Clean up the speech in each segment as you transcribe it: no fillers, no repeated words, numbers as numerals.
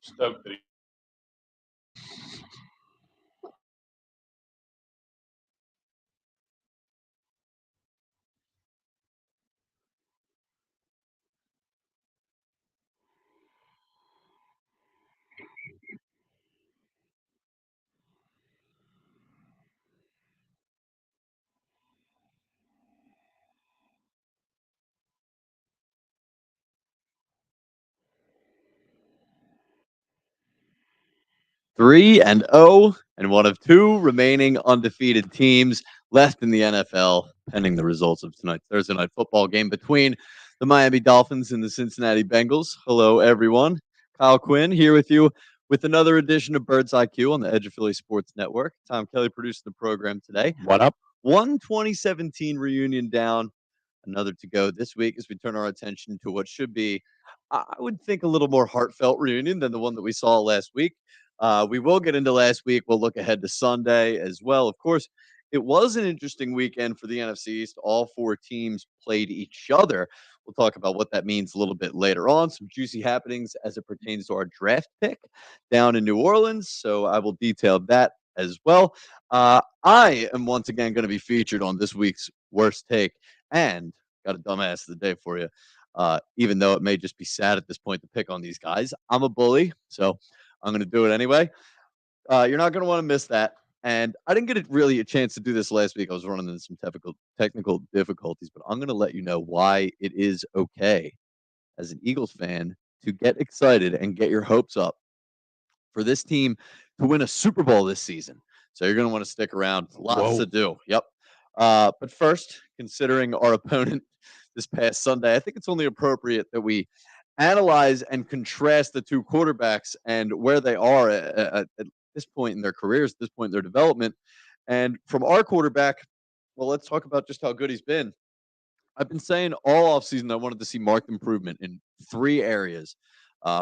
stoked that he 3-0 and one of two remaining undefeated teams left in the NFL, pending the results of tonight's Thursday night football game between the Miami Dolphins and the Cincinnati Bengals. Hello, everyone. Kyle Quinn here with you with another edition of Birds IQ on the Edge of Philly Sports Network. Tom Kelly producing the program today. What up? One 2017 reunion down, another to go this week as we turn our attention to what should be, I would think, a little more heartfelt reunion than the one that we saw last week. We will get into last week. We'll look ahead to Sunday as well. Of course, it was an interesting weekend for the NFC East. All four teams played each other. We'll talk about what that means a little bit later on. Some juicy happenings as it pertains to our draft pick down in New Orleans. So I will detail that as well. I am once again going to be featured on this week's Worst Take and got a dumbass of the day for you. Even though it may just be sad at this point to pick on these guys, I'm a bully, so I'm going to do it anyway. You're not going to want to miss that. And I didn't get really a chance to do this last week. I was running into some technical difficulties, but I'm going to let you know why it is okay as an Eagles fan to get excited and get your hopes up for this team to win a Super Bowl this season. So you're going to want to stick around. Lots to do. Yep. But first, considering our opponent this past Sunday, I think it's only appropriate that we analyze and contrast the two quarterbacks and where they are at this point in their careers, at this point in their development. And from our quarterback, well, let's talk about just how good he's been. I've been saying all offseason I wanted to see marked improvement in three areas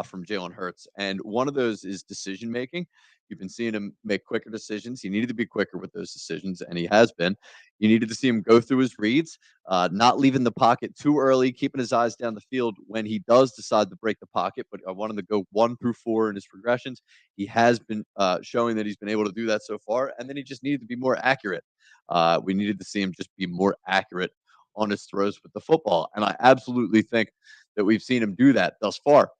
from Jalen Hurts. And one of those is decision making. You've been seeing him make quicker decisions. He needed to be quicker with those decisions, and he has been. You needed to see him go through his reads, not leaving the pocket too early, keeping his eyes down the field when he does decide to break the pocket. But I want him to go 1 through 4 in his progressions. He has been showing that he's been able to do that so far. And then he just needed to be more accurate. We needed to see him just be more accurate on his throws with the football. And I absolutely think that we've seen him do that thus far.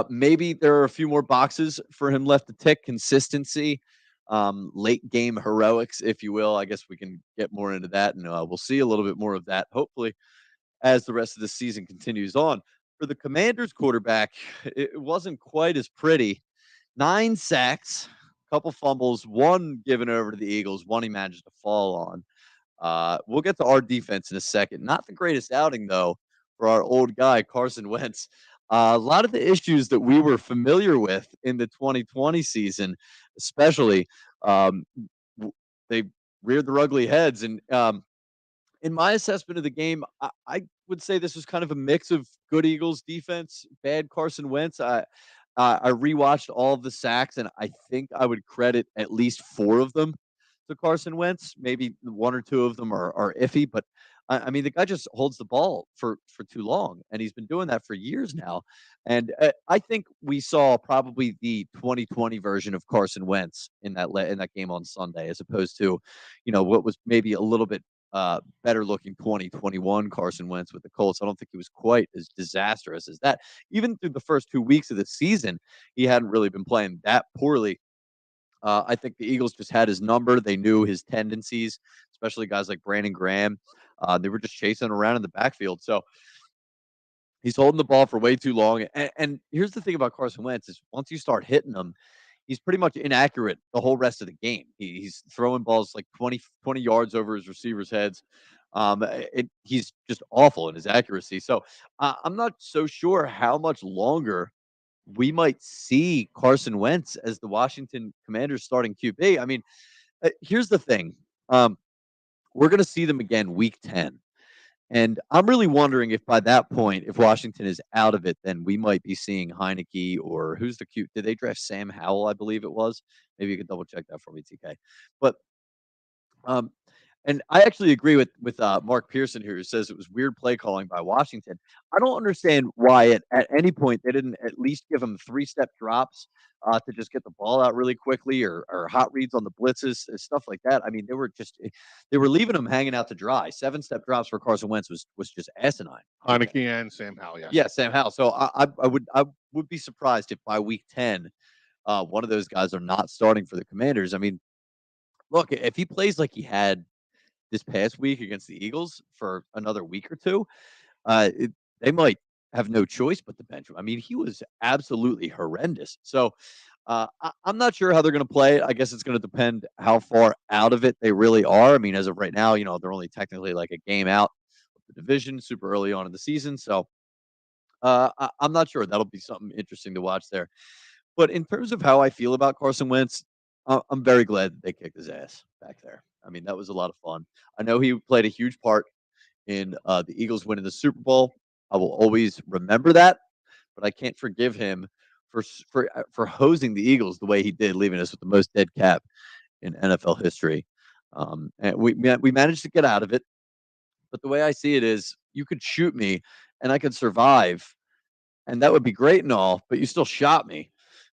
Maybe there are a few more boxes for him left to tick. Consistency, late game heroics, if you will. I guess we can get more into that, and we'll see a little bit more of that, hopefully, as the rest of the season continues on. For the Commanders quarterback, it wasn't quite as pretty. 9 sacks, a couple fumbles, one given over to the Eagles, one he managed to fall on. We'll get to our defense in a second. Not the greatest outing, though, for our old guy, Carson Wentz. A lot of the issues that we were familiar with in the 2020 season, especially, they reared their ugly heads. And in my assessment of the game, I would say this was kind of a mix of good Eagles defense, bad Carson Wentz. I rewatched all of the sacks, and I think I would credit at least 4 of them to Carson Wentz. Maybe 1 or 2 of them are iffy, but I mean, the guy just holds the ball for too long, and he's been doing that for years now. And I think we saw probably the 2020 version of Carson Wentz in that game on Sunday, as opposed to, what was maybe a little bit better looking 2021 Carson Wentz with the Colts. I don't think he was quite as disastrous as that. Even through the first 2 weeks of the season, he hadn't really been playing that poorly. I think the Eagles just had his number. They knew his tendencies, especially guys like Brandon Graham. They were just chasing around in the backfield. So he's holding the ball for way too long. And here's the thing about Carson Wentz is once you start hitting him, he's pretty much inaccurate the whole rest of the game. He's throwing balls like 20 yards over his receivers' heads. He's just awful in his accuracy. So I'm not so sure how much longer we might see Carson Wentz as the Washington Commanders starting QB. I mean, here's the thing. We're going to see them again week 10. And I'm really wondering if by that point, if Washington is out of it, then we might be seeing Heineke or who's the cute. Did they draft Sam Howell? I believe it was. Maybe you could double check that for me, TK. But And I actually agree with Mark Pearson here, who says it was weird play calling by Washington. I don't understand why at any point they didn't at least give him three-step drops to just get the ball out really quickly, or hot reads on the blitzes and stuff like that. I mean, they were leaving him hanging out to dry. Seven-step drops for Carson Wentz was just asinine. Heineke and Sam Howell, yes. Yeah, Sam Howell. So I would be surprised if by week 10, one of those guys are not starting for the Commanders. I mean, look, if he plays like he had this past week against the Eagles for another week or two, they might have no choice but to bench him. I mean, he was absolutely horrendous. So I'm not sure how they're going to play it. I guess it's going to depend how far out of it they really are. I mean, as of right now, they're only technically like a game out of the division, super early on in the season. So I'm not sure. That'll be something interesting to watch there. But in terms of how I feel about Carson Wentz, I'm very glad that they kicked his ass back there. I mean, that was a lot of fun. I know he played a huge part in the Eagles winning the Super Bowl. I will always remember that, but I can't forgive him for hosing the Eagles the way he did, leaving us with the most dead cap in NFL history. And we managed to get out of it. But the way I see it is, you could shoot me and I could survive, and that would be great and all, but you still shot me.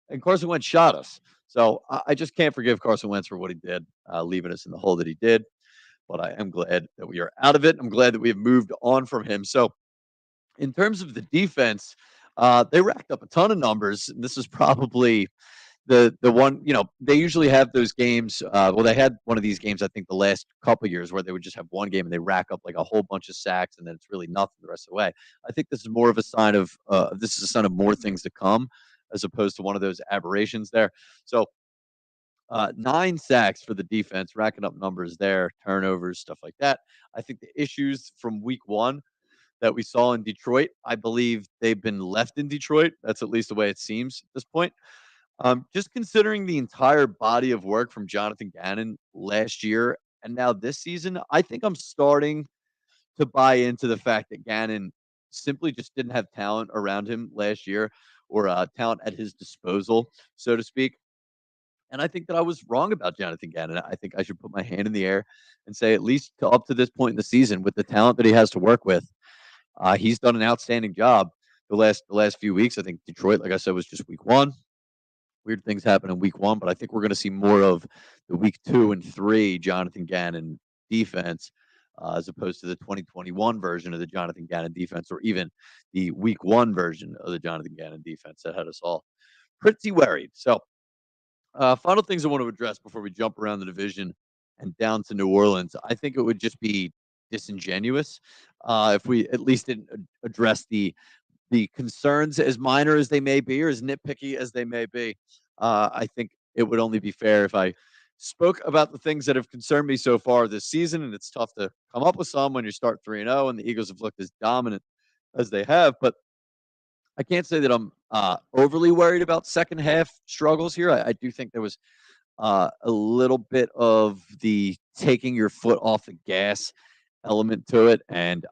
And Carson Wentz shot us. So I just can't forgive Carson Wentz for what he did, leaving us in the hole that he did. But I am glad that we are out of it. I'm glad that we have moved on from him. So in terms of the defense, they racked up a ton of numbers. This is probably the one, they usually have those games. Well, they had one of these games, I think, the last couple of years where they would just have one game and they rack up like a whole bunch of sacks, and then it's really nothing the rest of the way. I think this is more of a sign of more things to come, as opposed to one of those aberrations there. So 9 sacks for the defense, racking up numbers there, turnovers, stuff like that. I think the issues from week 1 that we saw in Detroit, I believe they've been left in Detroit. That's at least the way it seems at this point. Just considering the entire body of work from Jonathan Gannon last year and now this season, I think I'm starting to buy into the fact that Gannon simply just didn't have talent around him last year, or talent at his disposal, so to speak. And I think that I was wrong about Jonathan Gannon. I think I should put my hand in the air and say, at least up to this point in the season, with the talent that he has to work with, he's done an outstanding job the last few weeks. I think Detroit, like I said, was just week 1. Weird things happen in week 1, but I think we're going to see more of the week 2 and 3 Jonathan Gannon defense, as opposed to the 2021 version of the Jonathan Gannon defense, or even the week 1 version of the Jonathan Gannon defense that had us all pretty worried. So, final things I want to address before we jump around the division and down to New Orleans. I think it would just be disingenuous if we at least didn't address the concerns, as minor as they may be, or as nitpicky as they may be. I think it would only be fair if I spoke about the things that have concerned me so far this season, and it's tough to come up with some when you start 3-0 and the Eagles have looked as dominant as they have. But I can't say that I'm overly worried about second half struggles here. I do think there was a little bit of the taking your foot off the gas element to it, and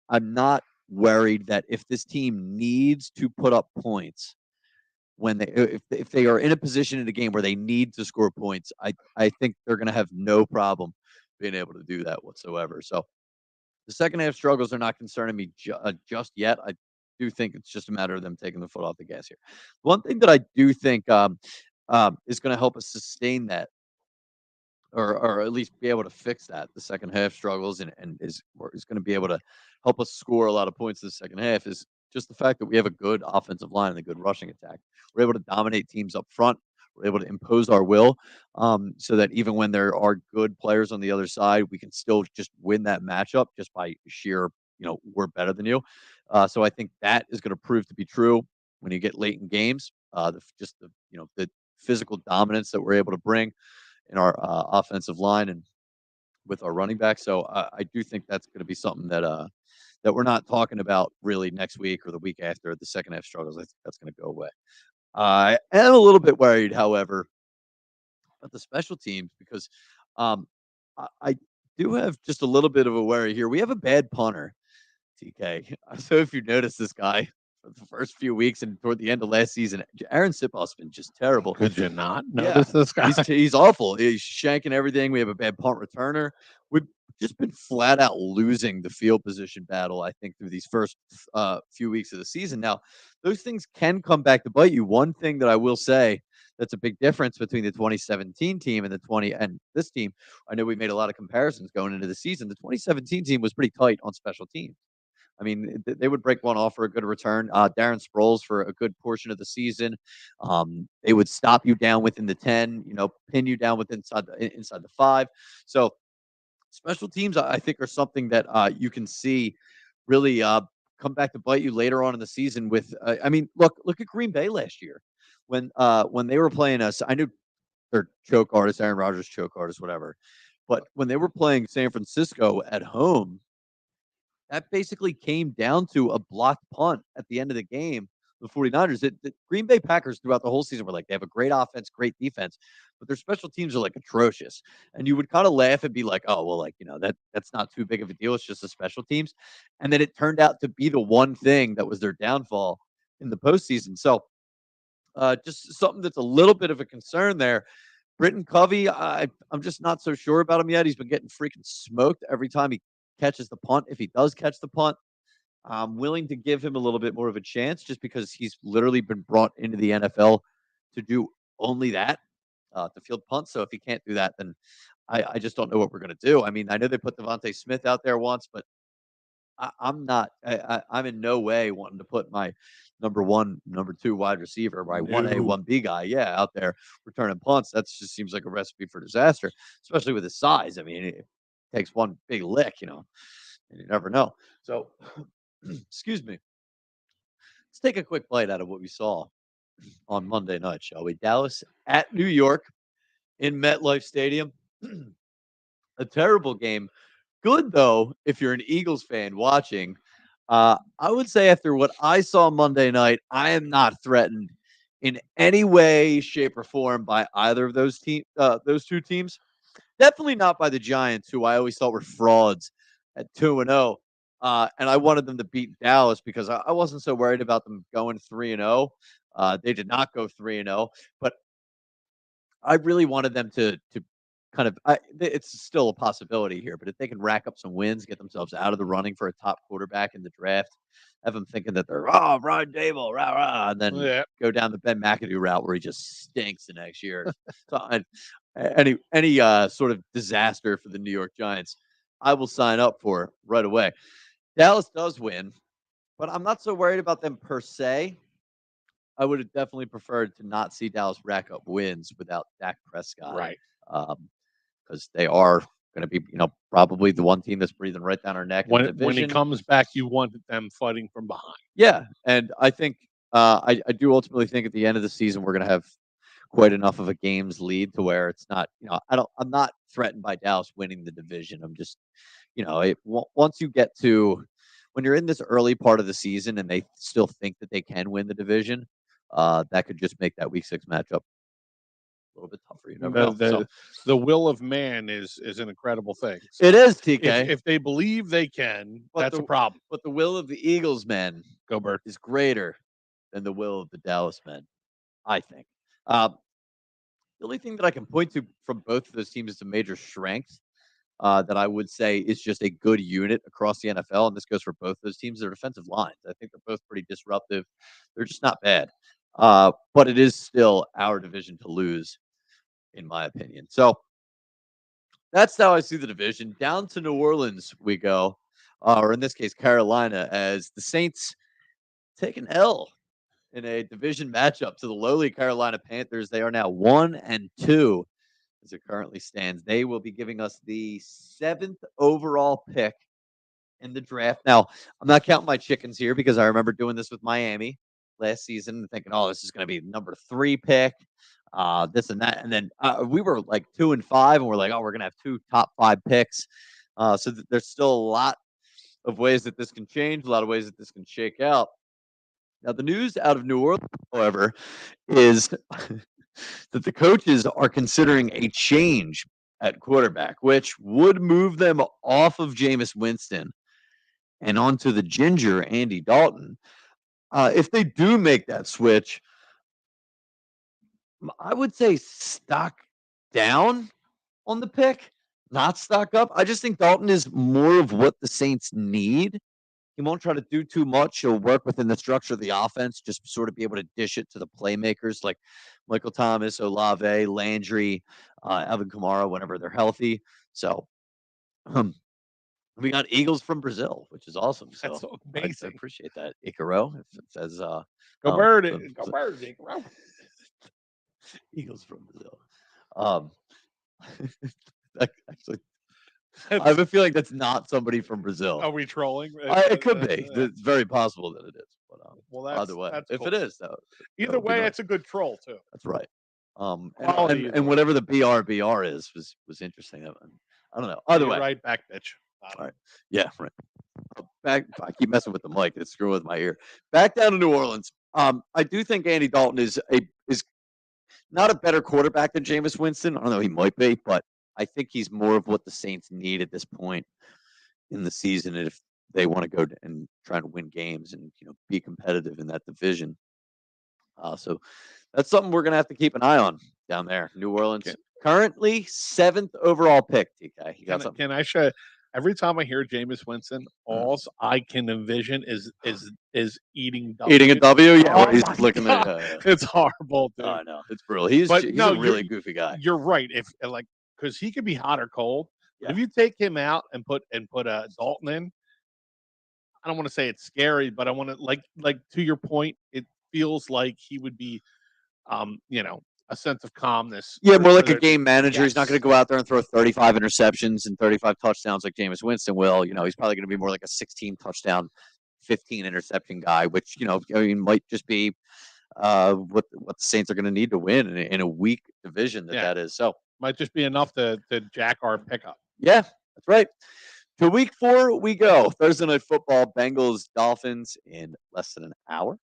I'm not worried that if this team needs to put up points when if they are in a position in the game where they need to score points, I think they're going to have no problem being able to do that whatsoever. So the second half struggles are not concerning me just yet. I do think it's just a matter of them taking the foot off the gas here. One thing that I do think is going to help us sustain that, or at least be able to fix that, the second half struggles, and is going to be able to help us score a lot of points in the second half, is just the fact that we have a good offensive line and a good rushing attack. We're able to dominate teams up front. We're able to impose our will, so that even when there are good players on the other side, we can still just win that matchup just by sheer, we're better than you. So I think that is going to prove to be true when you get late in games. The physical dominance that we're able to bring in our offensive line and with our running back. So I do think that's going to be something that we're not talking about really next week or the week after. The second half struggles, I think that's going to go away. I am a little bit worried, however, about the special teams, because I do have just a little bit of a worry here. We have a bad punter, TK. So if you notice this guy for the first few weeks and toward the end of last season, Aaron Sipos been just terrible. Could you not notice this guy? He's awful. He's shanking everything. We have a bad punt returner. just been flat out losing the field position battle, I think, through these first few weeks of the season. Now, those things can come back to bite you. One thing that I will say that's a big difference between the 2017 team and the 20 and this team. I know we made a lot of comparisons going into the season. The 2017 team was pretty tight on special teams. I mean, they would break one off for a good return. Darren Sproles for a good portion of the season. They would stop you down within the 10, pin you down inside the 5. So special teams, I think, are something that you can see really come back to bite you later on in the season. With, I mean, look at Green Bay last year when they were playing us. I knew their choke artist, Aaron Rodgers, choke artist, whatever. But when they were playing San Francisco at home, that basically came down to a blocked punt at the end of the game. The 49ers, the Green Bay Packers throughout the whole season were like, they have a great offense, great defense, but their special teams are like atrocious. And you would kind of laugh and be like, oh, well, like, that's not too big of a deal. It's just the special teams. And then it turned out to be the one thing that was their downfall in the postseason. So just something that's a little bit of a concern there. Britton Covey, I'm just not so sure about him yet. He's been getting freaking smoked every time he catches the punt. If he does catch the punt, I'm willing to give him a little bit more of a chance just because he's literally been brought into the NFL to do only that, to field punts. So if he can't do that, then I just don't know what we're going to do. I mean, I know they put Devontae Smith out there once, but I'm not. I'm in no way wanting to put my number 1, number 2 wide receiver, my 1A, 1B guy, out there returning punts. That just seems like a recipe for disaster, especially with his size. I mean, it takes one big lick, and you never know. So, excuse me. Let's take a quick bite out of what we saw on Monday night, shall we? Dallas at New York in MetLife Stadium. A terrible game. Good, though, if you're an Eagles fan watching. I would say after what I saw Monday night, I am not threatened in any way, shape, or form by either of those two teams. Definitely not by the Giants, who I always thought were frauds at 2-0. And I wanted them to beat Dallas because I wasn't so worried about them going 3-0. They did not go 3-0, but I really wanted them to kind of. It's still a possibility here, but if they can rack up some wins, get themselves out of the running for a top quarterback in the draft, have them thinking that they're Brian Dable, rah rah, and then go down the Ben McAdoo route where he just stinks the next year. So any sort of disaster for the New York Giants, I will sign up for right away. Dallas does win, but I'm not so worried about them per se. I would have definitely preferred to not see Dallas rack up wins without Dak Prescott. Right. Because they are going to be, probably the one team that's breathing right down our neck in the division. When he comes back, you want them fighting from behind. Yeah, and I think I do ultimately think at the end of the season we're going to have quite enough of a games lead to where it's not, I'm not threatened by Dallas winning the division. I'm just, once you get to when you're in this early part of the season and they still think that they can win the division, that could just make that week 6 matchup a little bit tougher. You never know. The will of man is an incredible thing. So it is, TK. If they believe they can, that's a problem. But the will of the Eagles men, go Bird, is greater than the will of the Dallas men, I think. The only thing that I can point to from both of those teams is a major strength that I would say is just a good unit across the NFL, and this goes for both those teams. Their defensive lines, I think they're both pretty disruptive. They're just not bad. But it is still our division to lose, in my opinion. So that's how I see the division. Down to New Orleans we go, or in this case, Carolina, as the Saints take an L in a division matchup to the lowly Carolina Panthers. They are now 1-2 as it currently stands. They will be giving us the 7th overall pick in the draft. Now, I'm not counting my chickens here because I remember doing this with Miami last season and thinking, oh, this is going to be number 3 pick, this and that. And then we were like 2 and 5, and we're like, oh, we're going to have 2 top 5 picks. So there's still a lot of ways that this can change, a lot of ways that this can shake out. Now, the news out of New Orleans, however, is that the coaches are considering a change at quarterback, which would move them off of Jameis Winston and onto the ginger Andy Dalton. If they do make that switch, I would say stock down on the pick, not stock up. I just think Dalton is more of what the Saints need. He won't try to do too much. He'll work within the structure of the offense, just sort of be able to dish it to the playmakers like Michael Thomas, Olave, Landry, Alvin Kamara, whenever they're healthy. So um, we got Eagles from Brazil, which is awesome. That's So I amazing. appreciate that. Icaro, if it says Go bird, go bird, Icaro. Eagles from Brazil. Actually, I have a feeling that's not somebody from Brazil. Are we trolling? It could be. It's very possible that it is. But well, either way, that's if cool. it is, though, either way, it's a good troll too. That's right. Quality And whatever the BRBR is was interesting. I don't know. Either way, right back, bitch. All right. Yeah, right. Back. I keep messing with the mic. It's screwing with my ear. Back down to New Orleans. I do think Andy Dalton is not a better quarterback than Jameis Winston. I don't know. He might be, but I think he's more of what the Saints need at this point in the season if they want to go and try to win games and be competitive in that division. So that's something we're gonna have to keep an eye on down there. New Orleans currently 7th overall pick. TK, you got something? Can I show? Every time I hear Jameis Winston, all I can envision is eating W. Eating a W. Yeah, oh he's flicking It's horrible, dude. I know it's brutal. He's a really goofy guy. You're right. If because he could be hot or cold. Yeah. If you take him out and put a Dalton in, I don't want to say it's scary, but I want to like to your point, it feels like he would be, a sense of calmness. Yeah, more like a game manager. Yes. He's not going to go out there and throw 35 interceptions and 35 touchdowns like Jameis Winston will. He's probably going to be more like a 16 touchdown, 15 interception guy, which might just be what the Saints are going to need to win in a weak division that is. So might just be enough to jack our pickup. Yeah, that's right. To week 4 we go. Thursday night football, Bengals, Dolphins in less than an hour.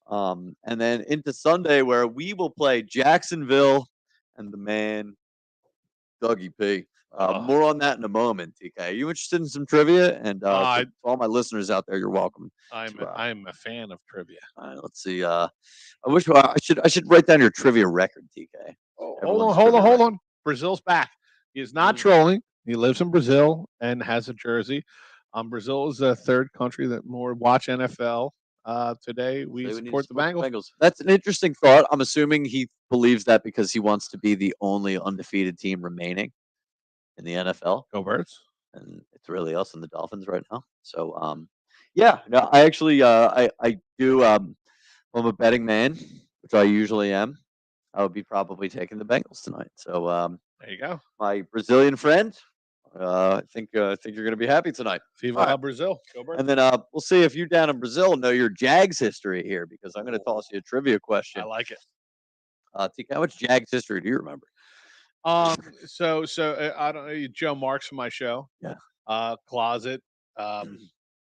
And then into Sunday where we will play Jacksonville and the man, Douggie P. More on that in a moment, TK. Are you interested in some trivia? And for all my listeners out there, you're welcome. I'm a fan of trivia. All right, let's see. I wish I should write down your trivia record, TK. Hold on. Brazil's back. He is not trolling. He lives in Brazil and has a jersey. Brazil is the third country that more watch NFL. Today we support the Bengals. That's an interesting thought. I'm assuming he believes that because he wants to be the only undefeated team remaining in the NFL. Go Birds! And it's really us and the Dolphins right now. So, yeah. No, I actually, I do. I'm a betting man, which I usually am. I would be probably taking the Bengals tonight. So, there you go, my Brazilian friend. I think you're going to be happy tonight. Viva Brazil. Go Birds. And then we'll see if you down in Brazil know your Jags history here because I'm going to toss you a trivia question. I like it. TK, how much Jags history do you remember? So I don't know. Joe Marks from my show. Yeah. Closet.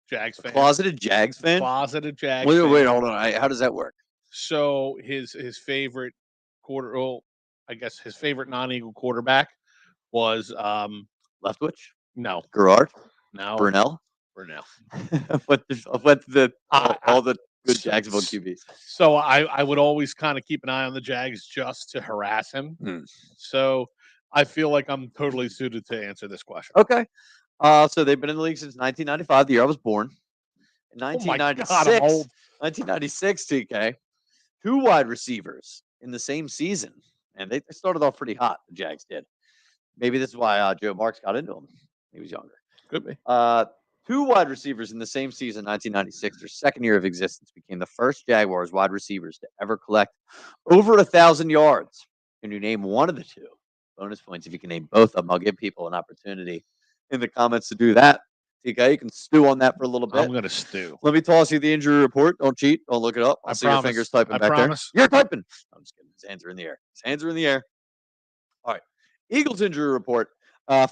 Jags fan. Closeted Jags fan. Closeted Jags. Wait, hold on. How does that work? So his favorite I guess his favorite non-Eagle quarterback was Leftwich? No. Garrard? No. Burnell? I went to all the good Jacksonville QBs. So I would always kind of keep an eye on the Jags just to harass him. So I feel like I'm totally suited to answer this question. Okay. So they've been in the league since 1995, the year I was born. In 1996, oh my God, I'm old. 1996, TK, 2 wide receivers in the same season. And they started off pretty hot, the Jags did. Maybe this is why Joe Marks got into him. He was younger. Could be. 2 wide receivers in the same season, 1996, their second year of existence, became the first Jaguars wide receivers to ever collect over 1,000 yards. Can you name one of the 2? Bonus points if you can name both of them. I'll give people an opportunity in the comments to do that. TK, you can stew on that for a little bit. I'm going to stew. Let me toss you the injury report. Don't cheat. Don't look it up. I see your fingers typing back there. You're typing. I'm just kidding. His hands are in the air. All right. Eagles injury report.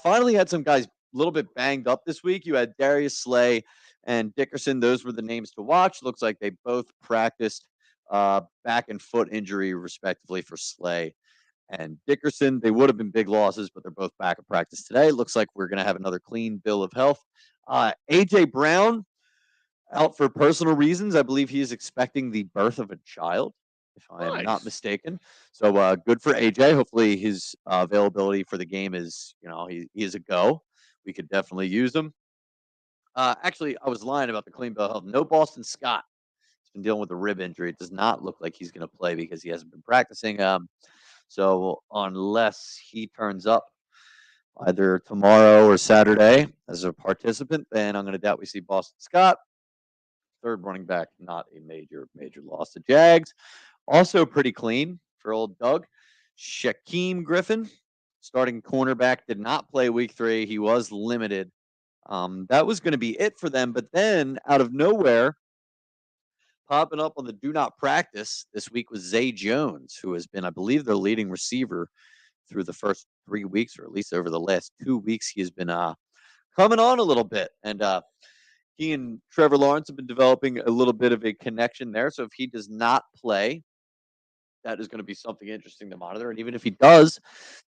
Finally had some guys a little bit banged up this week. You had Darius Slay and Dickerson. Those were the names to watch. Looks like they both practiced back and foot injury, respectively, for Slay and Dickerson. They would have been big losses, but they're both back at practice today. Looks like we're going to have another clean bill of health. A.J. Brown out for personal reasons. I believe he is expecting the birth of a child. if I am not Nice. mistaken. So good for AJ. Hopefully his availability for the game is, he is a go. We could definitely use him. Actually, I was lying about the clean bill of health. No Boston Scott. He's been dealing with a rib injury. It does not look like he's going to play because he hasn't been practicing. So unless he turns up either tomorrow or Saturday as a participant, then I'm going to doubt we see Boston Scott. Third running back, not a major loss to Jags. Also pretty clean for old Doug. Shaquem Griffin, starting cornerback, did not play week 3. He was limited. That was going to be it for them. But then out of nowhere, popping up on the do not practice this week was Zay Jones, who has been, I believe, their leading receiver through the first 3 weeks, or at least over the last 2 weeks. He has been coming on a little bit. And he and Trevor Lawrence have been developing a little bit of a connection there. So if he does not play, that is going to be something interesting to monitor. And even if he does,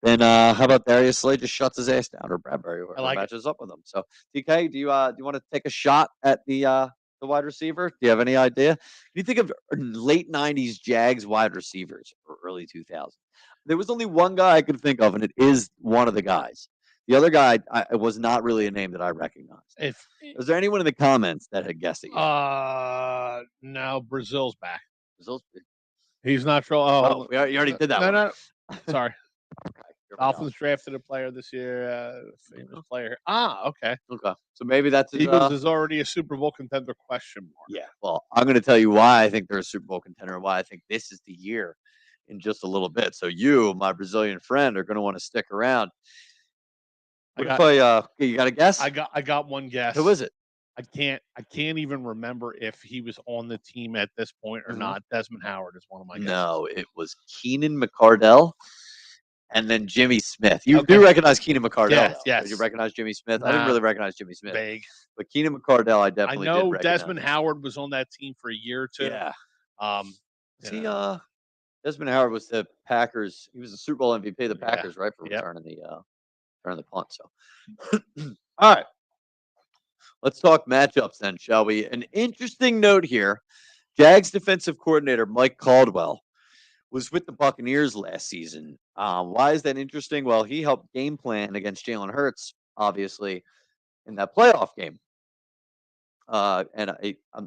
then how about Darius Slay just shuts his ass down, or Bradbury, whoever matches up with him. So TK, do you want to take a shot at the wide receiver? Do you have any idea? Can you think of late 90s Jags wide receivers or early 2000s? There was only one guy I could think of, and it is one of the guys. The other guy was not really a name that I recognized. Was there anyone in the comments that had guessed it yet? No, Brazil's back. Brazil's. He's not sure. You already did that. No. Sorry. Okay. Dolphins drafted a player this year. Famous player. Okay. Okay. So maybe that's his, Eagles is already a Super Bowl contender? Question mark. Yeah. Well, I'm going to tell you why I think they're a Super Bowl contender and why I think this is the year in just a little bit. So you, my Brazilian friend, are going to want to stick around. You got a guess? I got one guess. Who is it? I can't even remember if he was on the team at this point or not. Desmond Howard is one of my guesses. No, it was Keenan McCardell and then Jimmy Smith. You do recognize Keenan McCardell? Yes. Did you recognize Jimmy Smith? I didn't really recognize Jimmy Smith. Vague. But Keenan McCardell, I definitely did recognize. Desmond Howard was on that team for a year or two. Yeah. Desmond Howard was the Packers. He was the Super Bowl MVP of the Packers, right? For returning the punt. So, all right. Let's talk matchups then, shall we? An interesting note here. Jags defensive coordinator Mike Caldwell was with the Buccaneers last season. Why is that interesting? Well, he helped game plan against Jalen Hurts, obviously, in that playoff game. And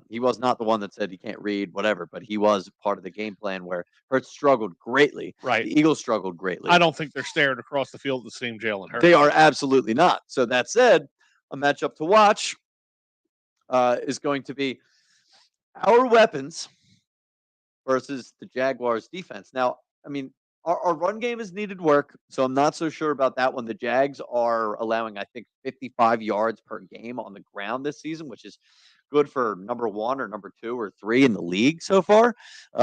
he was not the one that said he can't read, whatever, but he was part of the game plan where Hurts struggled greatly. Right. The Eagles struggled greatly. I don't think they're staring across the field at the same Jalen Hurts. They are absolutely not. So that said, a matchup to watch is going to be our weapons versus the Jaguars defense. Now, I mean, our run game has needed work, so I'm not so sure about that one. The Jags are allowing, I think, 55 yards per game on the ground this season, which is good for number 1 or number 2 or 3 in the league so far.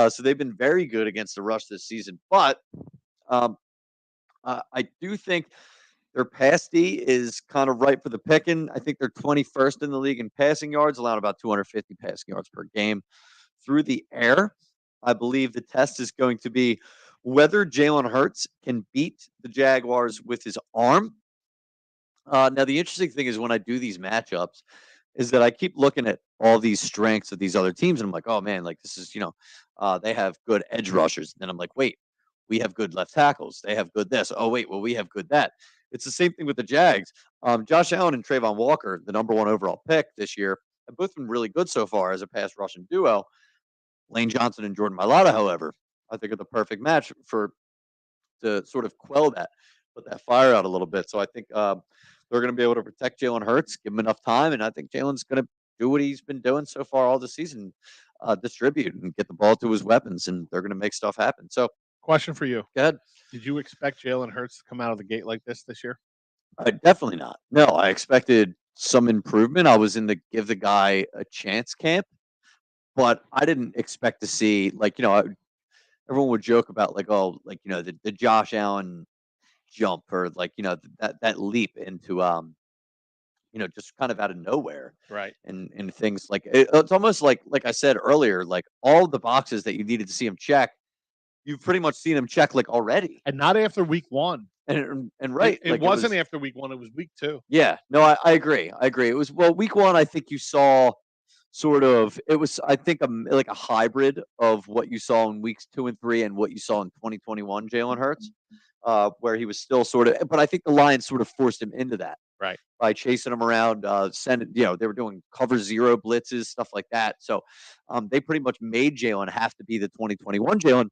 So they've been very good against the rush this season. But I do think their pass D is kind of ripe for the picking. I think they're 21st in the league in passing yards, allowing about 250 passing yards per game through the air. I believe the test is going to be whether Jalen Hurts can beat the Jaguars with his arm. Now, the interesting thing is when I do these matchups is that I keep looking at all these strengths of these other teams, and I'm like, oh, man, like this is, they have good edge rushers. And then I'm like, wait, we have good left tackles. They have good this. Oh, wait, well, we have good that. It's the same thing with the Jags. Josh Allen and Trayvon Walker, the number 1 overall pick this year, have both been really good so far as a pass rushing duo. Lane Johnson and Jordan Mailata, however, I think are the perfect match to sort of quell that, put that fire out a little bit. So I think they're going to be able to protect Jalen Hurts, give him enough time, and I think Jalen's going to do what he's been doing so far all the season, distribute and get the ball to his weapons, and they're going to make stuff happen. So, question for you. Go ahead. Did you expect Jalen Hurts to come out of the gate like this year? Definitely not. No, I expected some improvement. I was in the give the guy a chance camp, but I didn't expect to see, everyone would joke about the Josh Allen jump or that leap into just kind of out of nowhere, right? And things like it's almost like I said earlier, like all the boxes that you needed to see him check, you've pretty much seen him check already, and not after week 1. And right, it wasn't after week 1; it was week 2. Yeah, no, I agree. It was week 1. I think you saw I think, like a hybrid of what you saw in weeks 2 and 3 and what you saw in 2021 Jalen Hurts, where he was still but I think the Lions sort of forced him into that Right. by chasing him around, they were doing cover zero blitzes, stuff like that. So they pretty much made Jalen have to be the 2021 Jalen.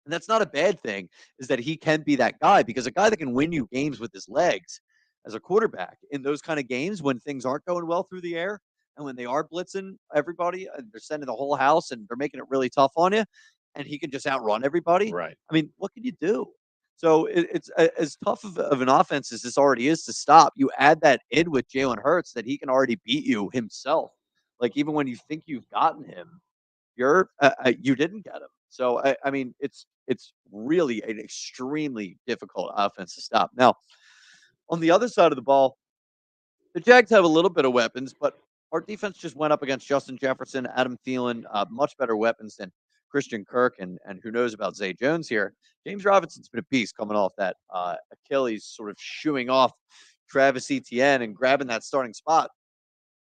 And that's not a bad thing, is that he can be that guy, because a guy that can win you games with his legs as a quarterback in those kind of games when things aren't going well through the air and when they are blitzing everybody and they're sending the whole house and they're making it really tough on you, and he can just outrun everybody. Right. I mean, what can you do? So it's as tough of an offense as this already is to stop. You add that in with Jalen Hurts, that he can already beat you himself. Like, even when you think you've gotten him, you didn't get him. So I mean, it's really an extremely difficult offense to stop. Now, on the other side of the ball, the Jags have a little bit of weapons, but our defense just went up against Justin Jefferson, Adam Thielen, much better weapons than Christian Kirk, and who knows about Zay Jones here. James Robinson's been a beast coming off that Achilles, sort of shooing off Travis Etienne and grabbing that starting spot.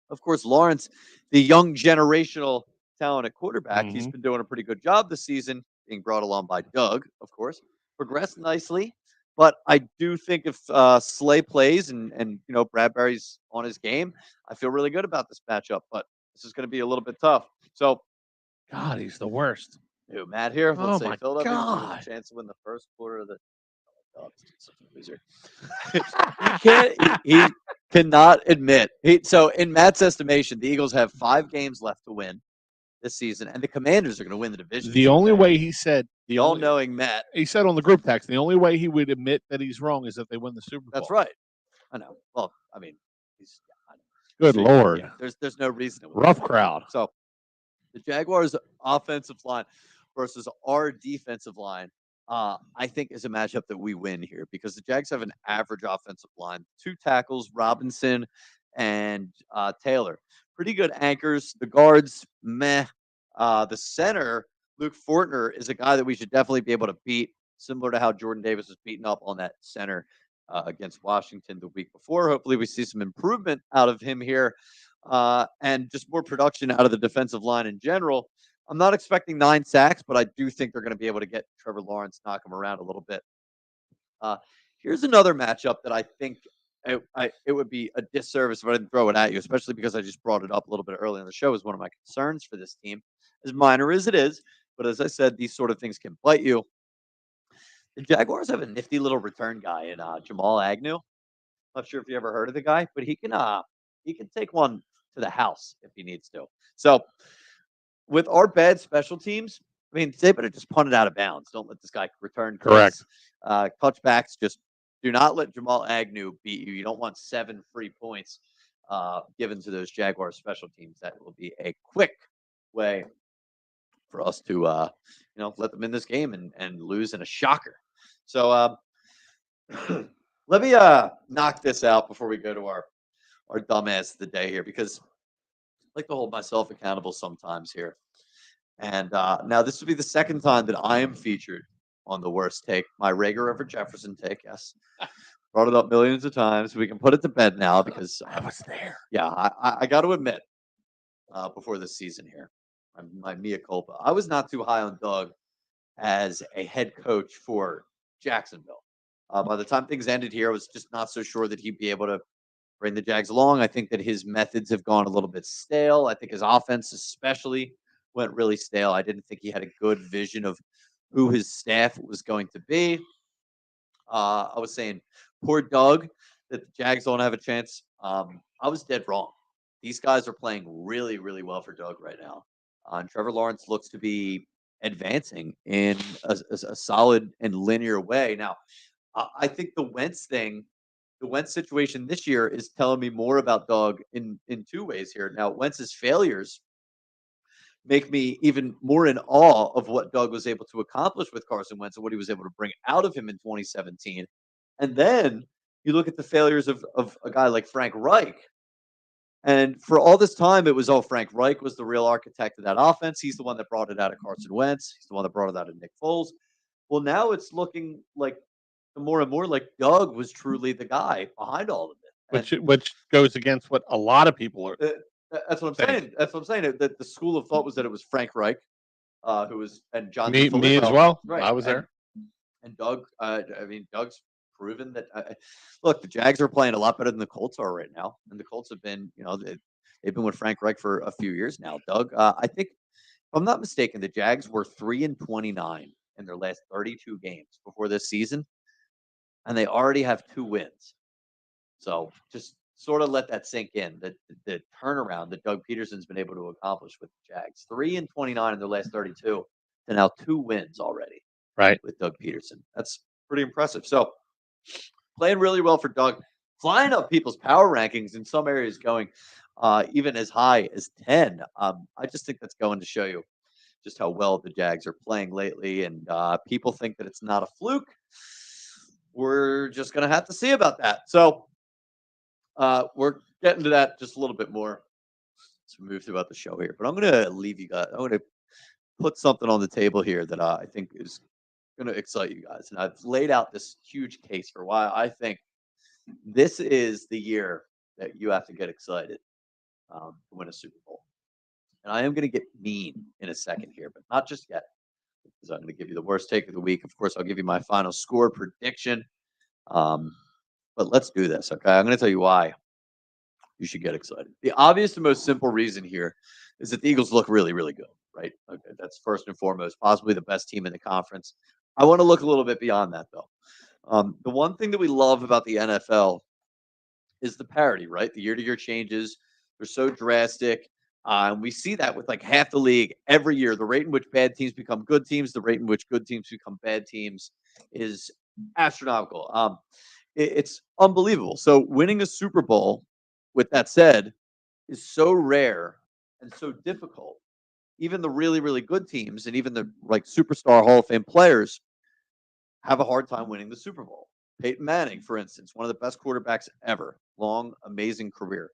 Of course, Lawrence, the young generational talent at quarterback, he's been doing a pretty good job this season, being brought along by Doug, of course, progressed nicely. But I do think if Slay plays and Bradbury's on his game, I feel really good about this matchup. But this is going to be a little bit tough. So, God, he's the worst. Matt here. Oh Let's say my Philadelphia has God. a chance to win the first quarter of the. Oh, such a loser. he can't. He cannot admit. So, in Matt's estimation, the Eagles have 5 games left to win this season, and the Commanders are going to win the division. The only way he said, the all-knowing Matt, he said on the group text, the only way he would admit that he's wrong is if they win the Super Bowl. That's right. I know. Well, I mean, good Lord. Yeah, there's no reason. Rough crowd. So, the Jaguars' offensive line versus our defensive line, I think, is a matchup that we win here, because the Jags have an average offensive line. 2 tackles, Robinson and Taylor. Pretty good anchors. The guards, meh. The center, Luke Fortner, is a guy that we should definitely be able to beat, similar to how Jordan Davis was beaten up on that center against Washington the week before. Hopefully we see some improvement out of him here, and just more production out of the defensive line in general. I'm not expecting 9 sacks, but I do think they're going to be able to get Trevor Lawrence, knock him around a little bit. Here's another matchup that I think it would be a disservice if I didn't throw it at you, especially because I just brought it up a little bit early in the show, is one of my concerns for this team, as minor as it is. But as I said, these sort of things can bite you. The Jaguars have a nifty little return guy in Jamal Agnew. Not sure if you ever heard of the guy, but he can take one to the house if he needs to. So, with our bad special teams, I mean, they better just punt it out of bounds. Don't let this guy return. Correct. Touchbacks, just do not let Jamal Agnew beat you. You don't want 7 free points given to those Jaguars special teams. That will be a quick way for us to let them in this game and lose in a shocker. So let me knock this out before we go to our dumbass of the day here, because I like to hold myself accountable sometimes here. And now this will be the second time that I am featured on the worst take, my Rager over Jefferson take. Yes, brought it up millions of times. We can put it to bed now, because I was there. Yeah, I got to admit, before this season here, my mea culpa, I was not too high on Doug as a head coach for Jacksonville. By the time things ended here, I was just not so sure that he'd be able to bring the Jags along. I think that his methods have gone a little bit stale. I think his offense especially went really stale. I didn't think he had a good vision of who his staff was going to be. I was saying, poor Doug, that the Jags don't have a chance. I was dead wrong. These guys are playing really, really well for Doug right now. And Trevor Lawrence looks to be advancing in a solid and linear way. Now, I think the Wentz situation this year is telling me more about Doug in 2 ways here. Now, Wentz's failures make me even more in awe of what Doug was able to accomplish with Carson Wentz and what he was able to bring out of him in 2017. And then you look at the failures of a guy like Frank Reich. And for all this time, it was, Frank Reich was the real architect of that offense. He's the one that brought it out of Carson Wentz. He's the one that brought it out of Nick Foles. Well, now it's looking like more and more like Doug was truly the guy behind all of it. Which goes against what a lot of people are That's what I'm Thanks. saying. That's what I'm saying. That the school of thought was that it was Frank Reich, who was and John Me as DiFilippo. well. Right. I was there. And Doug, I mean, Doug's proven that. Look, the Jags are playing a lot better than the Colts are right now, and the Colts have been, they've been with Frank Reich for a few years now. Doug, I think, if I'm not mistaken, the Jags were 3-29 in their last 32 games before this season, and they already have 2 wins. So just sort of let that sink in. The turnaround that Doug Peterson's been able to accomplish with the Jags, 3-29 in their last 32, to now 2 wins already. Right. With Doug Pederson. That's pretty impressive. So playing really well for Doug, flying up people's power rankings in some areas, going even as high as 10. I just think that's going to show you just how well the Jags are playing lately. And people think that it's not a fluke. We're just going to have to see about that. So we're getting to that just a little bit more as we move throughout the show here. But I'm going to leave you guys. I'm going to put something on the table here that I think is going to excite you guys. And I've laid out this huge case for why I think this is the year that you have to get excited to win a Super Bowl. And I am going to get mean in a second here, but not just yet, because I'm going to give you the worst take of the week. Of course, I'll give you my final score prediction. But let's do this, okay? I'm going to tell you why you should get excited. The obvious and most simple reason here is that the Eagles look really, really good, right? Okay, that's first and foremost, possibly the best team in the conference. I want to look a little bit beyond that, though. The one thing that we love about the NFL is the parity, right? The year-to-year changes, they're so drastic. And we see that with like half the league every year. The rate in which bad teams become good teams, the rate in which good teams become bad teams is astronomical. It's unbelievable. So winning a Super Bowl, with that said, is so rare and so difficult. Even the really, really good teams and even the like superstar Hall of Fame players have a hard time winning the Super Bowl. Peyton Manning, for instance, one of the best quarterbacks ever, long, amazing career,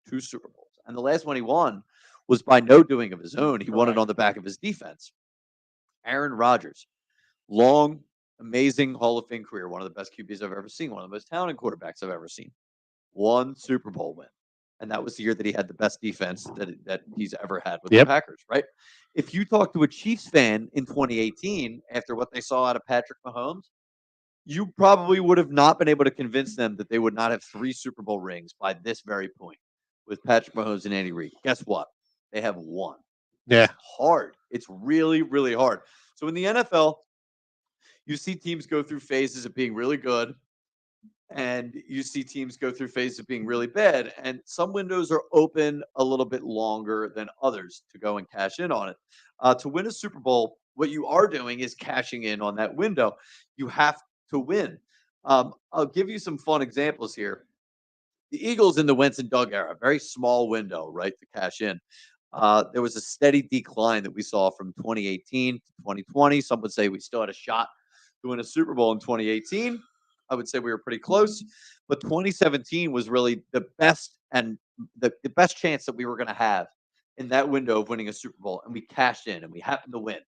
2 Super Bowls. And the last one he won was by no doing of his own. He won it on the back of his defense. Aaron Rodgers, long, amazing Hall of Fame career, one of the best QBs I've ever seen, one of the most talented quarterbacks I've ever seen. 1 Super Bowl win. And that was the year that he had the best defense that he's ever had with the Packers, right? If you talk to a Chiefs fan in 2018 after what they saw out of Patrick Mahomes, you probably would have not been able to convince them that they would not have 3 Super Bowl rings by this very point with Patrick Mahomes and Andy Reid. Guess what? They have 1. Yeah. It's hard. It's really, really hard. So in the NFL, you see teams go through phases of being really good, and you see teams go through phases of being really bad. And some windows are open a little bit longer than others to go and cash in on it. To win a Super Bowl, what you are doing is cashing in on that window. You have to win. I'll give you some fun examples here. The Eagles in the Wentz and Doug era, very small window, right, to cash in. There was a steady decline that we saw from 2018 to 2020. Some would say we still had a shot to win a Super Bowl in 2018. I would say we were pretty close, but 2017 was really the best and the best chance that we were going to have in that window of winning a Super Bowl, and we cashed in and we happened to win.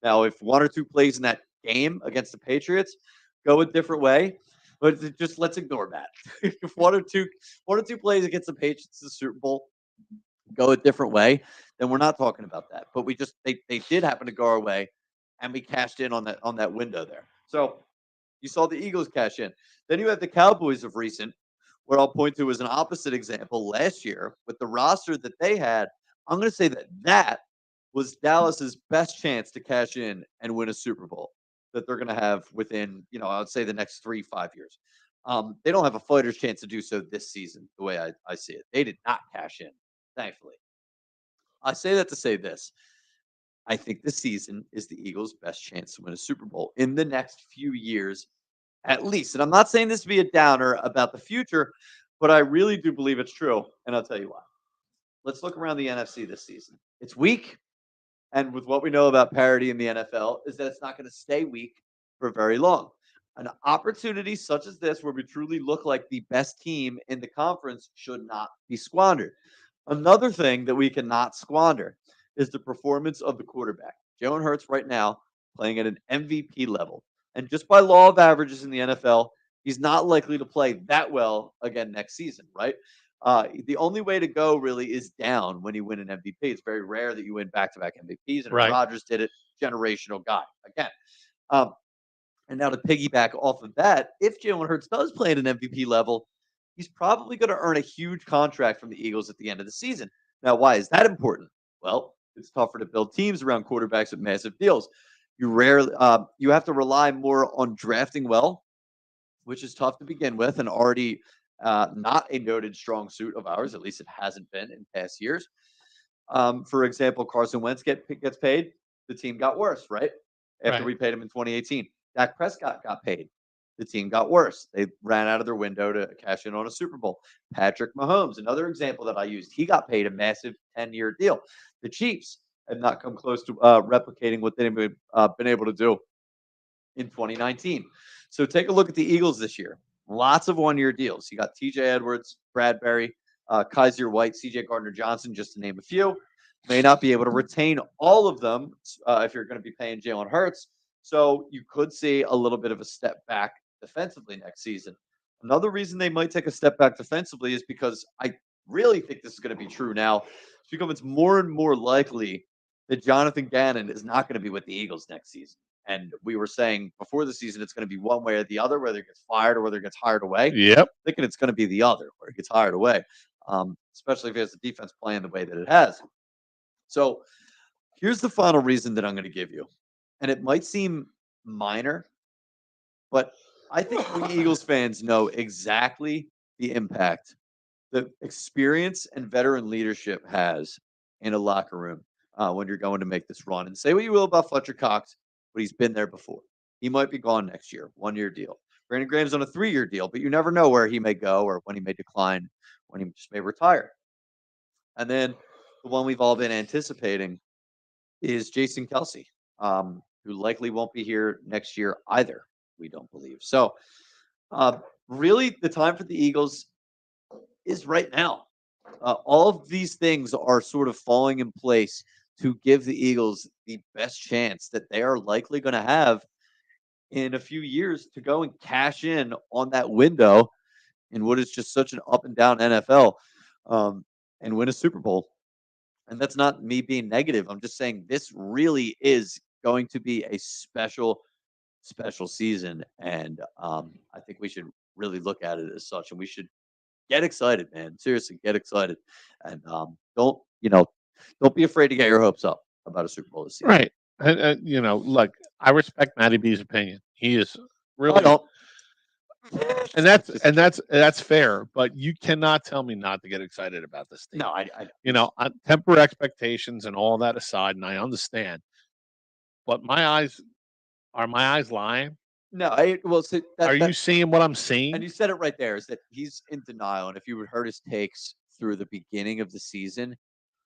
Now, if 1 or 2 plays in that game against the Patriots go a different way, but just let's ignore that. If one or two plays against the Patriots in the Super Bowl go a different way, then we're not talking about that. But they did happen to go our way, and we cashed in on that window there. So you saw the Eagles cash in. Then you have the Cowboys of recent, where I'll point to as an opposite example last year with the roster that they had. I'm going to say that was Dallas's best chance to cash in and win a Super Bowl that they're going to have within, I would say the next 3-5 years. They don't have a fighter's chance to do so this season, the way I see it. They did not cash in, thankfully. I say that to say this. I think this season is the Eagles' best chance to win a Super Bowl in the next few years, at least. And I'm not saying this to be a downer about the future, but I really do believe it's true. And I'll tell you why. Let's look around the NFC this season. It's weak. And with what we know about parity in the NFL is that it's not going to stay weak for very long. An opportunity such as this, where we truly look like the best team in the conference, should not be squandered. Another thing that we cannot squander is the performance of the quarterback. Jalen Hurts right now playing at an MVP level. And just by law of averages in the NFL, he's not likely to play that well again next season, right? The only way to go really is down when you win an MVP. It's very rare that you win back-to-back MVPs, and Right. Rodgers did it. Generational guy again. Um, and now to piggyback off of that, if Jalen Hurts does play at an MVP level, he's probably going to earn a huge contract from the Eagles at the end of the season. Now, why is that important? Well, it's tougher to build teams around quarterbacks with massive deals. You have to rely more on drafting well, which is tough to begin with, and already not a noted strong suit of ours. At least it hasn't been in past years. For example, Carson Wentz gets paid. The team got worse, right? After Right. we paid him in 2018. Dak Prescott got paid. The team got worse. They ran out of their window to cash in on a Super Bowl. Patrick Mahomes, another example that I used, he got paid a massive 10-year deal. The Chiefs have not come close to replicating what they've been able to do in 2019. So take a look at the Eagles this year. Lots of one-year deals. You got TJ Edwards, Bradbury, Kaiser White, CJ Gardner-Johnson, just to name a few. May not be able to retain all of them if you're going to be paying Jalen Hurts. So you could see a little bit of a step back defensively next season. Another reason they might take a step back defensively is because I really think this is going to be true now. It's becoming more and more likely that Jonathan Gannon is not going to be with the Eagles next season. And we were saying before the season, it's going to be one way or the other, whether he gets fired or whether he gets hired away. Yep. Thinking it's going to be the other, where he gets hired away, especially if he has the defense playing the way that it has. So here's the final reason that I'm going to give you. And it might seem minor, but I think we Eagles fans know exactly the impact that experience and veteran leadership has in a locker room when you're going to make this run. And say what you will about Fletcher Cox, but he's been there before. He might be gone next year, 1-year deal. Brandon Graham's on a 3-year deal, but you never know where he may go or when he may decline, when he just may retire. And then the one we've all been anticipating is Jason Kelsey, who likely won't be here next year either, we don't believe. So, really, the time for the Eagles is right now. All of these things are sort of falling in place to give the Eagles the best chance that they are likely going to have in a few years to go and cash in on that window in what is just such an up and down NFL and win a Super Bowl. And that's not me being negative. I'm just saying this really is going to be a special season. And I think we should really look at it as such. And we should get excited, man. Seriously, get excited. And don't be afraid to get your hopes up about a Super Bowl this season. Right. And look, I respect Matty B's opinion. He is I really, don't. and that's fair. But you cannot tell me not to get excited about this team. No, I Temper expectations and all that aside, and I understand. But my eyes lying? no. So Are you seeing what I'm seeing? and you said it right there, is that he's in denial. And if you would heard his takes through the beginning of the season,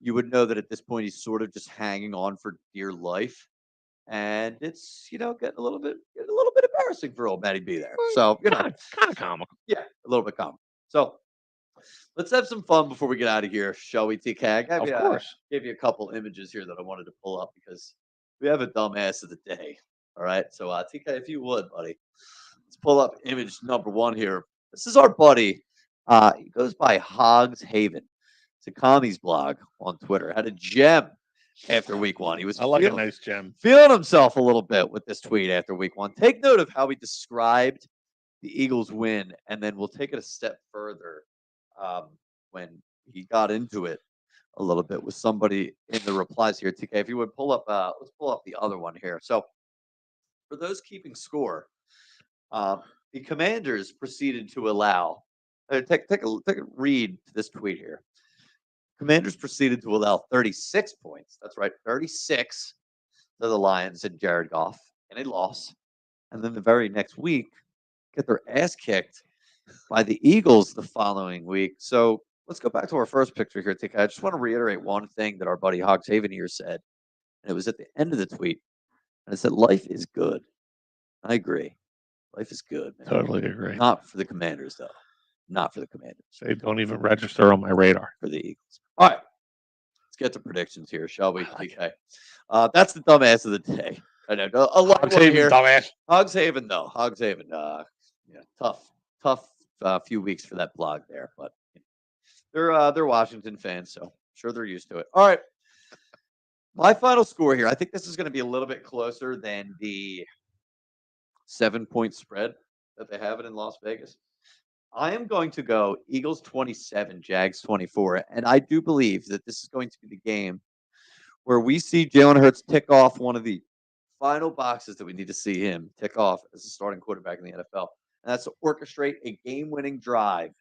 you would know that at this point he's sort of just hanging on for dear life. And it's getting a little bit embarrassing for old Matty B there. So kind of comical. yeah, a little bit comical. So let's have some fun before we get out of here, shall we, TK? Of course. Gave you a couple images here that I wanted to pull up because we have a dumbass of the day. All right. So TK, if you would, buddy, let's pull up image number 1 here. This is our buddy. He goes by Hogs Haven. It's a commies blog on Twitter. Had a gem after week 1. He was I like a nice gem. feeling himself a little bit with this tweet after week 1. Take note of how he described the Eagles win, and then we'll take it a step further when he got into it a little bit with somebody in the replies here. TK, if you would pull up, let's pull up the other one here. So for those keeping score, the Commanders proceeded to allow. Take a read to this tweet here. Commanders proceeded to allow 36 points. That's right, 36 to the Lions and Jared Goff in a loss. And then the very next week, get their ass kicked by the Eagles the following week. So let's go back to our first picture here, TK. I just want to reiterate one thing that our buddy Hogs Haven here said. And it was at the end of the tweet. And it said, life is good. I agree. Life is good, man. Totally agree. Not for the Commanders, though. Not for the Commanders. They don't even register on my radar. For the Eagles. All right. Let's get to predictions here, shall we? Okay. That's the dumbass of the day. I know. A lot Hogs Haven, here. dumbass. Hogs Haven, though. Hogs Haven. Tough few weeks for that blog there. But They're Washington fans, so I'm sure they're used to it. All right. My final score here. I think this is going to be a little bit closer than the 7-point spread that they have it in Las Vegas. I am going to go Eagles 27, Jags 24. And I do believe that this is going to be the game where we see Jalen Hurts tick off one of the final boxes that we need to see him tick off as a starting quarterback in the NFL. And that's to orchestrate a game-winning drive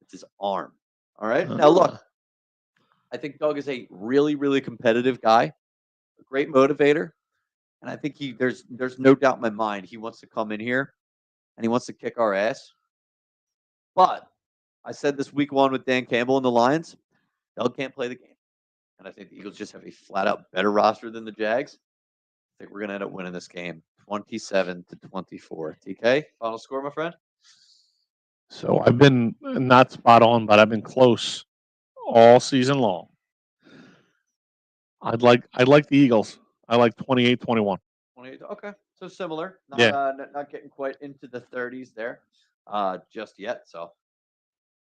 with his arm. All right. Now, look, I think Doug is a really, really competitive guy, a great motivator. And I think there's no doubt in my mind he wants to come in here and he wants to kick our ass. But I said this week 1 with Dan Campbell and the Lions, Doug can't play the game. And I think the Eagles just have a flat-out better roster than the Jags. I think we're going to end up winning this game 27-24. TK, final score, my friend? So I've been not spot on, but I've been close all season long. I'd like the Eagles. I like 28-21. 28. Okay, so similar. Not, Yeah. Not getting quite into the 30s there just yet. So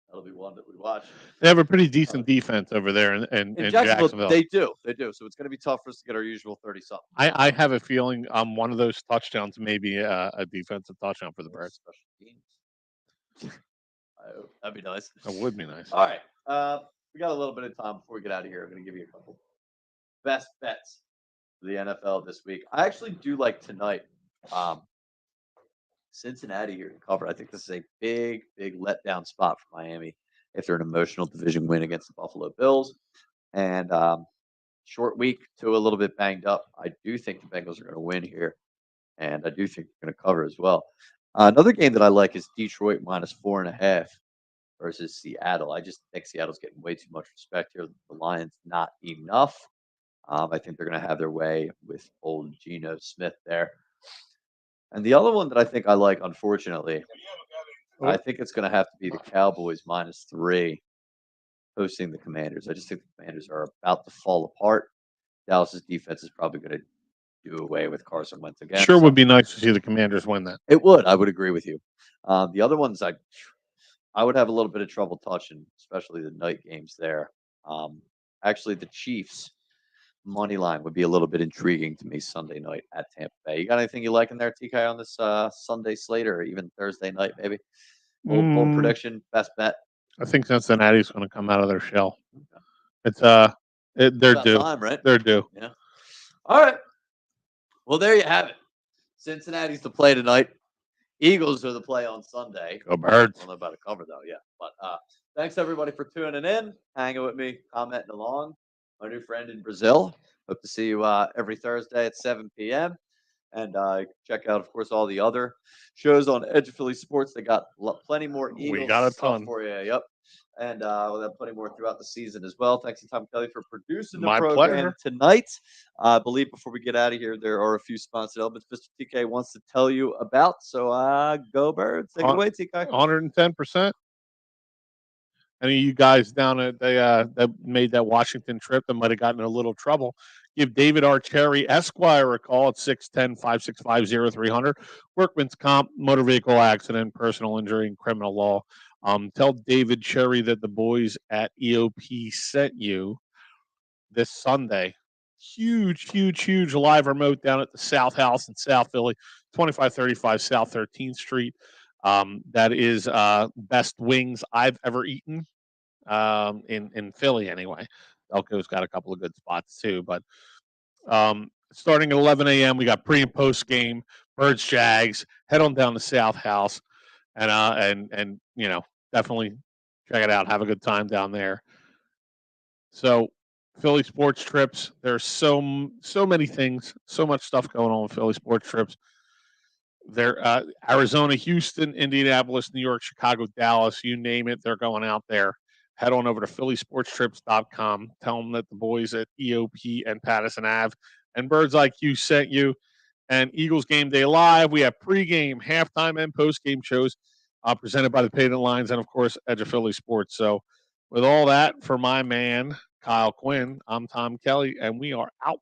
that'll be one that we watch. They have a pretty decent defense over there in Jacksonville. They do. So it's going to be tough for us to get our usual 30-something. I have a feeling one of those touchdowns may be a defensive touchdown for the Birds. Special teams. That'd be nice. That would be nice. All right. We got a little bit of time before we get out of here. I'm going to give you a couple best bets for the NFL this week. I actually do like tonight. Cincinnati here to cover. I think this is a big, big letdown spot for Miami after an emotional division win against the Buffalo Bills. And short week, too, a little bit banged up. I do think the Bengals are going to win here. And I do think they're going to cover as well. Another game that I like is Detroit -4.5 versus Seattle. I just think Seattle's getting way too much respect here. The Lions not enough. I think they're going to have their way with old Geno Smith there. And the other one that I think I like, unfortunately, I think it's going to have to be the Cowboys -3 hosting the Commanders. I just think the Commanders are about to fall apart. Dallas's defense is probably going to do away with Carson Wentz again. Sure would be nice to see the Commanders win that. It would. I would agree with you. The other ones I would have a little bit of trouble touching, especially the night games there. Actually, the Chiefs money line would be a little bit intriguing to me Sunday night at Tampa Bay. You got anything you like in there, TK, on this Sunday slate or even Thursday night, maybe? Bold prediction, best bet. I think Cincinnati's going to come out of their shell. It's they're due. Time, right? They're due. Yeah. All right. Well, there you have it. Cincinnati's the play tonight. Eagles are the play on Sunday. Go Birds. I don't know about a cover though, yeah. But thanks everybody for tuning in, hanging with me, commenting along. My new friend in Brazil. Hope to see you every Thursday at 7 p.m. And check out, of course, all the other shows on Edge of Philly Sports. They got plenty more Eagles we got a ton for you. Yep. And we'll have plenty more throughout the season as well. Thanks to Tom Kelly for producing the program pleasure. tonight. I believe before we get out of here, there are a few sponsored elements Mr. TK wants to tell you about. So go Birds. Take it away, TK. 110%. Any of you guys down at that made that Washington trip that might have gotten in a little trouble, give David Archeri Esquire a call at 610-565-0300. Workman's comp, motor vehicle accident, personal injury, and criminal law. Tell David Cherry that the boys at EOP sent you this Sunday. Huge live remote down at the South House in South Philly, 2535 South 13th Street. That is best wings I've ever eaten in Philly anyway. Elko's got a couple of good spots too, but starting at 11 a.m. we got pre and post game, Birds Jags. Head on down to South House and you know, definitely check it out. Have a good time down there. So Philly Sports Trips, there's so many things, so much stuff going on with Philly Sports Trips. They're Arizona, Houston, Indianapolis, New York, Chicago, Dallas, you name it, they're going out there. Head on over to phillysportstrips.com. Tell them that the boys at EOP and Patterson Ave and Birds IQ sent you. And Eagles Game Day Live, we have pregame, halftime, and postgame shows presented by the Payton Lines and, of course, Edge of Philly Sports. So with all that, for my man, Kyle Quinn, I'm Tom Kelly, and we are out.